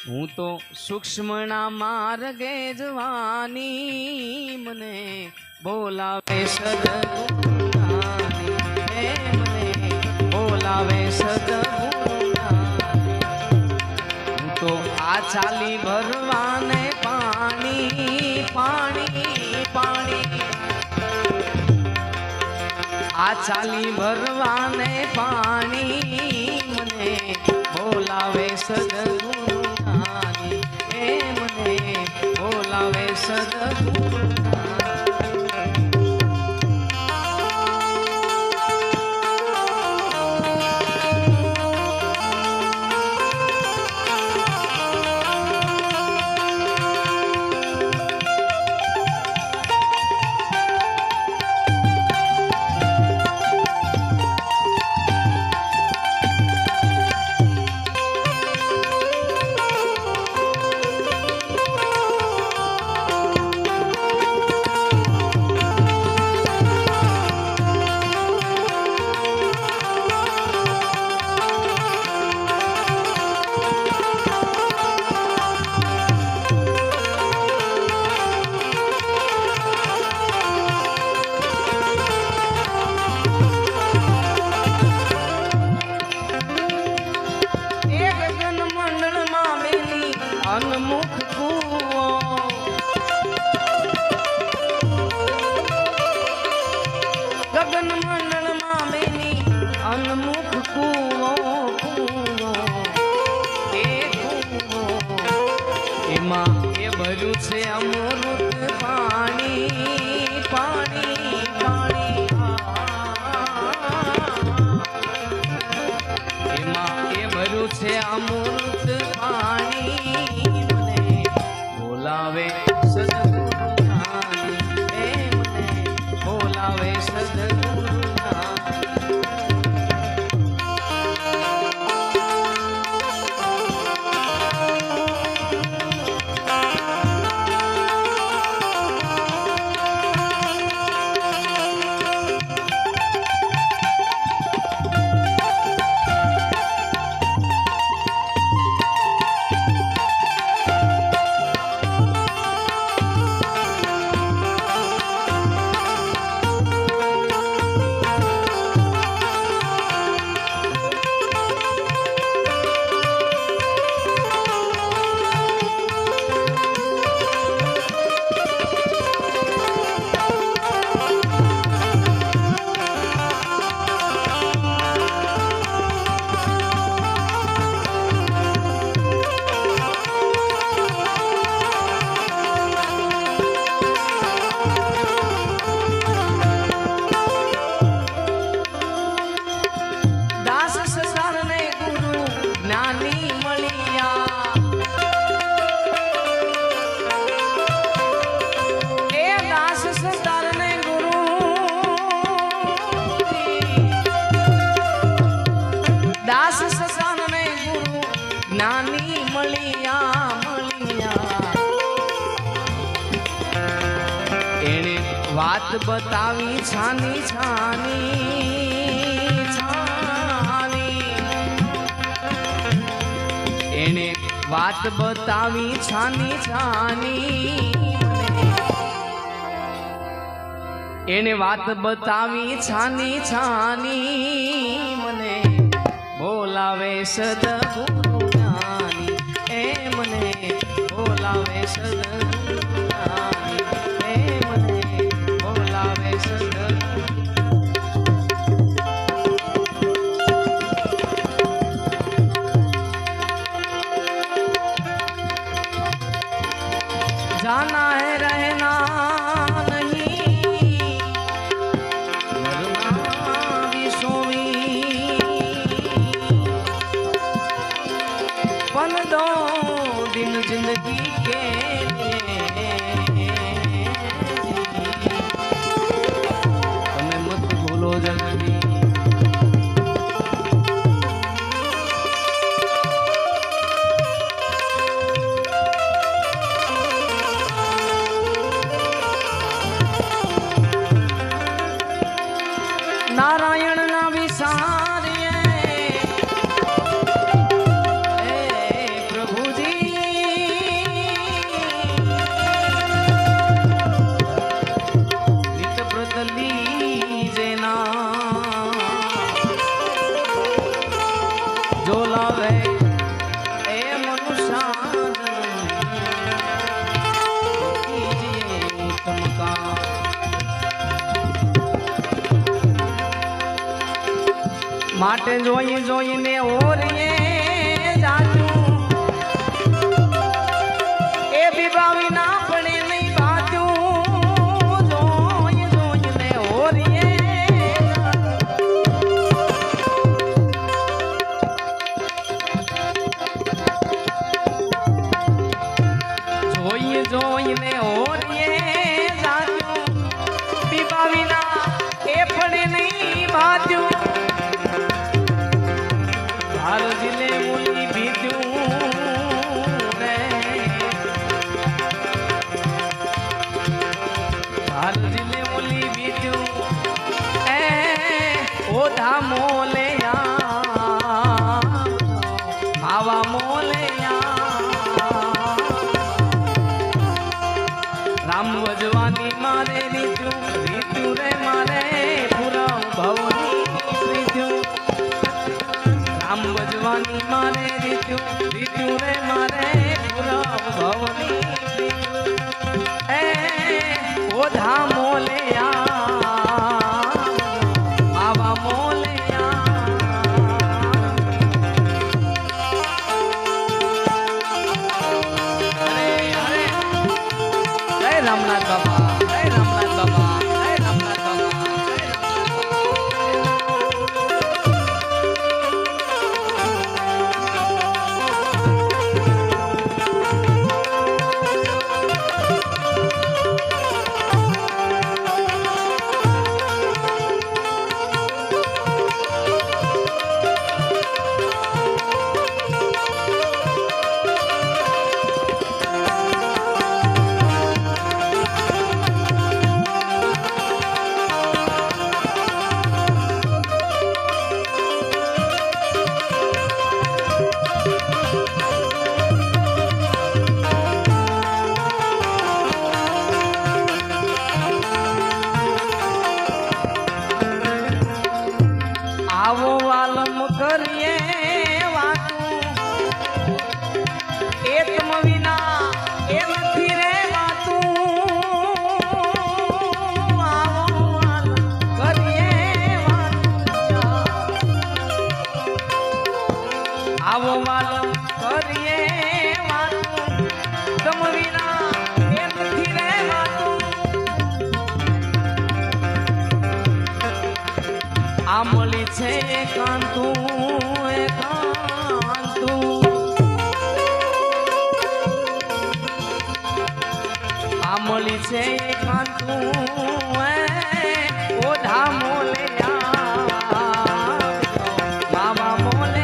હું તો સૂક્ષ્મના માર્ગે જવાની મને બોલાવે સદગુરુનાની હે મને બોલાવે સદગુરુનાની હું તો આ ચાલી ભરવાને પાણી પાણી પાણી આ ચાલી ભરવાને પાણી મને બોલાવે સદગુરુનાની હે મને બોલાવે અનમુખ કૂવો ગગન મંડળમાં બેની અનમુખ કૂવો કૂવો એ કૂવો એમાં એ ભર્યું છે અમૃત પાણી પાણી પાણી એમાં એ ભર્યું છે અમૃત પાણી બોલાવે સદગુરુનાની હે મને બોલાવે જ્ઞાની મળિયા મળિયા એને વાત બતાવી છાની છાની છાની એને વાત બતાવી છાની છાની એને વાત બતાવી છાની છાની મને બોલાવે સદગુરુનાની એ મને બોલાવે સદગુરુનાની એ મને બોલાવે जाना है रहना नहीं मरना भी सोवी पल दो दिन जिंदगी के लिए तुम्हें मत भूलो जल्दी नारायण ना विसारिए प्रभु जी માટે જોઈ જોઈને ઓરિયે જાતું એ બીબાવી ના પડે નહીં બાજુ જોઈ જોઈને ઓરિયે જોઈ જોઈને ઓરિયે જાતું બીબાવી ના એ પડે નહીં બાજુ હારજીને મુલી બીજું રે હારજીને મુલી બીજું એ ઓધા મોલયા માવા મોલયા રામ વજવાની મારે રીતું રીતું રે મારે પુરા ભવની રીતું રામ વજવાની મારે રીતું રીતું રે મારે પુરા ભવની એ ઓધા મોલયા આવા મોલયા અરે અરે જય રામનાથ બાબા જય રામનાથ બાબા જય રામનાથ બાબા આવો વાલમ કરીએ વાતું એ તમ વિના એ નથી રે વાતું આવો વાલમ કરીએ વાતું આવો વાલમ કરીએ વાતું તમ વિના એ નથી રે વાતું આ મળી છે એકાંતું એકાંતું આ મળી છે એકાંતું ઓઢા મોલયા બાબા મોલયા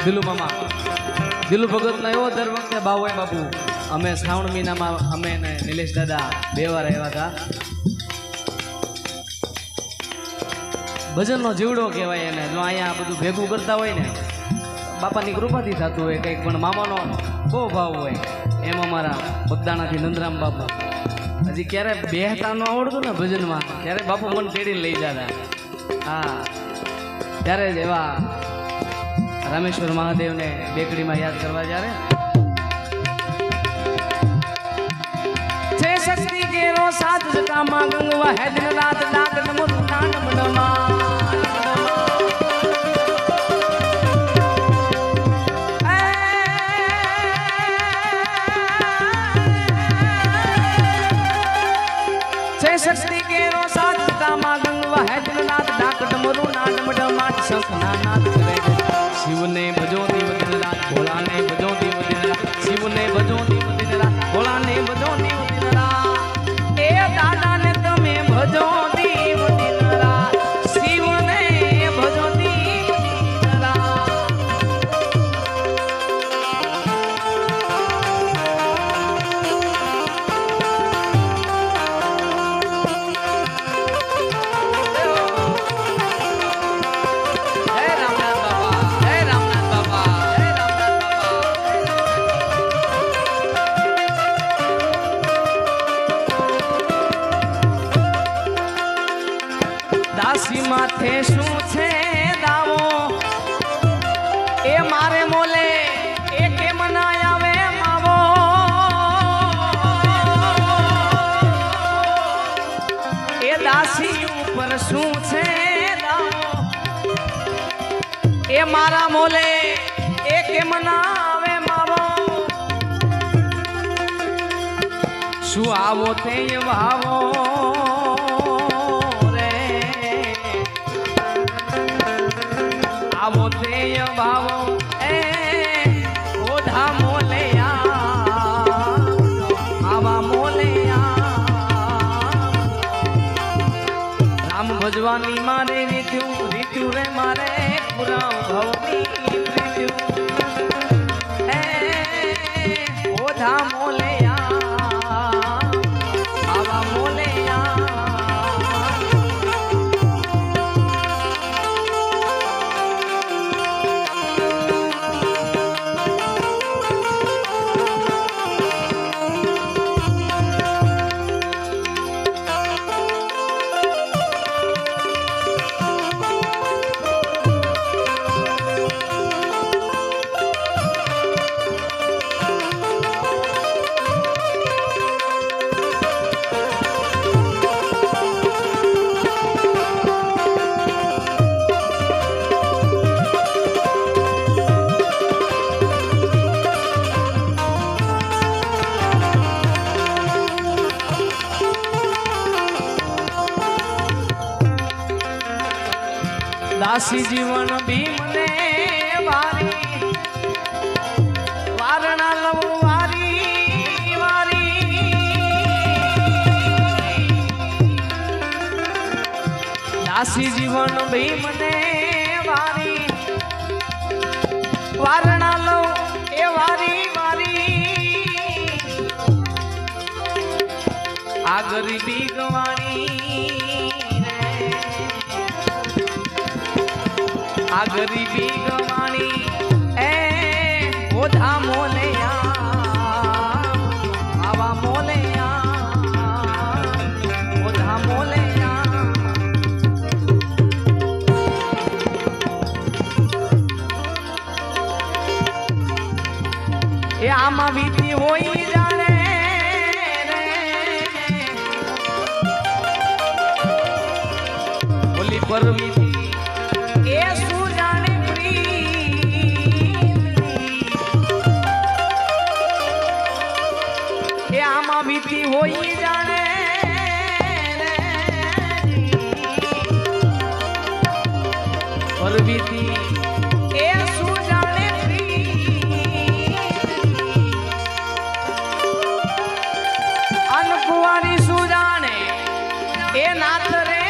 દિલુ મામા દિલુ ભગતનો એવો દર વખતે બાવોય બાપુ અમે શ્રાવણ મહિનામાં અમે ને નિલેશ દાદા બે વાર આવ્યા હતા. ભજનનો જીવડો કહેવાય એને. જો અહીંયા બધું ભેગું કરતા હોય ને બાપાની કૃપાથી થતું હોય કંઈક, પણ મામાનો બહુ ભાવ હોય. એમ અમારા બગદાણાથી નંદરામ બાપુ હજી ક્યારે બેહતા ન આવડતું ને ભજનમાં, ત્યારે બાપુ મને તેડીને લઈ જતા. હા, ત્યારે જ એવા રામેશ્વર મહાદેવને બેકડીમાં યાદ કરવા જ્યારે છે શક્તિ કેરો સાત જટામાં ગંગવા હે દિન રાત ડાક નમો નાન મનમાં નાથ કરે છે શિવને ભજો દીવ દિન રાત ભોળાને ભજો દીવ દિન રાત શિવને ભજો દીવ દિન રાત ભોળાને ભજો દીવ દિન રાત એ દાદાને તમે ભજો દીવ દિન રાત શિવને ભજો દીવ દિન રાત દાસી માથે શું છે દાવો એ મારે મોલે એ કેમ ના આવે માવો એ દાસી ઉપર શું છે દાવો એ મારા મોલે એ કેમ ના આવે માવો શું આવો તે વાવો આવો તે ભાવો એ ઓઢા મોલયા આવા મોલયા રામ ભજવાની મારે રીત્યું રે મારે પુરા ભવની રીત્યું એ ઓઢા મોલયા આવા મોલયા દાસી જીવન ભીમને વારી વારણા લવ વારી વારી દાસી જીવન ભીમને વારી વારણા લવ એ વારી વારી આ ગરીબી ગવાણી આ ગરીબી ગવાણી એ ઓઢા મોલયા આવા મોલયા ઓઢા મોલયા એ આમાં વીતી હોય જાણે બોલી પર વીતી એ આમાં વીતી હોય જાણે પરવીતી એ શું જાણે અનકુવારી શું જાણે એ નાથ રે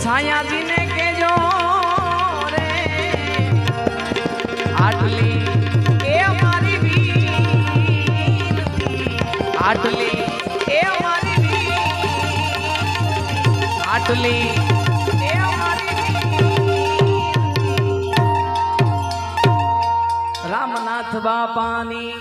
છાયાજીને કેજો રે આટલી એ મારી વીર આટલી એ મારી વીર આટલી એ મારી વીર રામનાથ બાપાની